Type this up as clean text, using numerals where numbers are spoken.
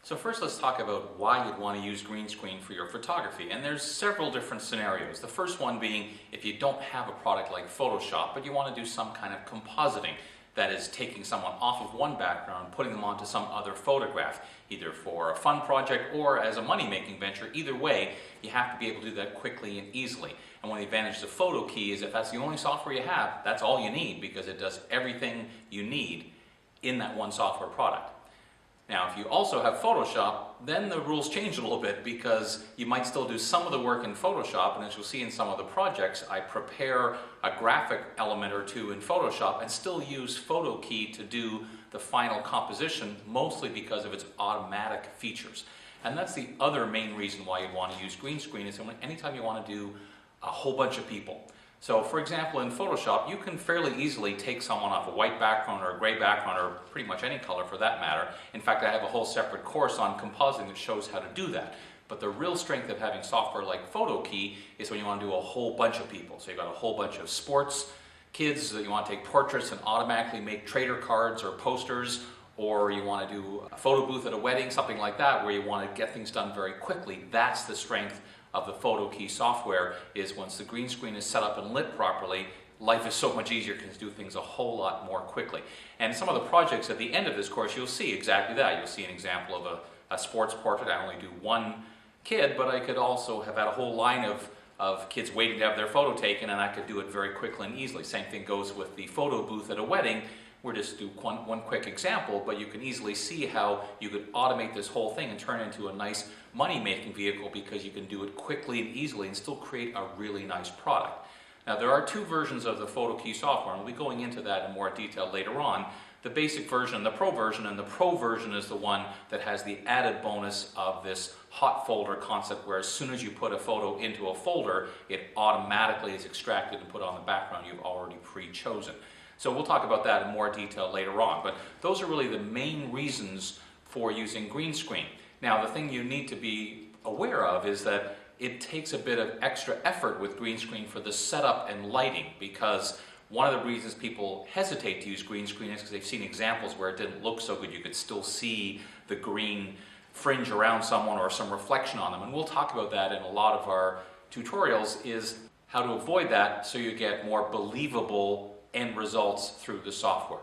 So first let's talk about why you'd want to use green screen for your photography. And there's several different scenarios. The first one being if you don't have a product like Photoshop, but you want to do some kind of compositing. That is taking someone off of one background, putting them onto some other photograph, either for a fun project or as a money-making venture. Either way, you have to be able to do that quickly and easily. And one of the advantages of PhotoKey is if that's the only software you have, that's all you need because it does everything you need in that one software product. Now, if you also have Photoshop, then the rules change a little bit because you might still do some of the work in Photoshop, and as you'll see in some of the projects, I prepare a graphic element or two in Photoshop and still use PhotoKey to do the final composition, mostly because of its automatic features. And that's the other main reason why you want to use green screen is anytime you want to do a whole bunch of people. So for example, in Photoshop, you can fairly easily take someone off a white background or a gray background or pretty much any color for that matter. In fact, I have a whole separate course on compositing that shows how to do that. But the real strength of having software like PhotoKey is when you want to do a whole bunch of people. So you've got a whole bunch of sports kids that you want to take portraits and automatically make trader cards or posters, or you want to do a photo booth at a wedding, something like that, where you want to get things done very quickly. That's the strength of the PhotoKey software, is once the green screen is set up and lit properly, life is so much easier because you do things a whole lot more quickly. And some of the projects at the end of this course, you'll see exactly that. You'll see an example of a sports portrait. I only do one kid, but I could also have had a whole line of kids waiting to have their photo taken, and I could do it very quickly and easily. Same thing goes with the photo booth at a wedding. We're just do one quick example, but you can easily see how you could automate this whole thing and turn it into a nice money-making vehicle because you can do it quickly and easily and still create a really nice product. Now, there are two versions of the PhotoKey software, and we'll be going into that in more detail later on. The basic version and the pro version, and the pro version is the one that has the added bonus of this hot folder concept, where as soon as you put a photo into a folder, it automatically is extracted and put on the background you've already pre-chosen. So we'll talk about that in more detail later on, but those are really the main reasons for using green screen. Now, the thing you need to be aware of is that it takes a bit of extra effort with green screen for the setup and lighting, because one of the reasons people hesitate to use green screen is because they've seen examples where it didn't look so good. You could still see the green fringe around someone or some reflection on them, and we'll talk about that in a lot of our tutorials, is how to avoid that so you get more believable end results through the software.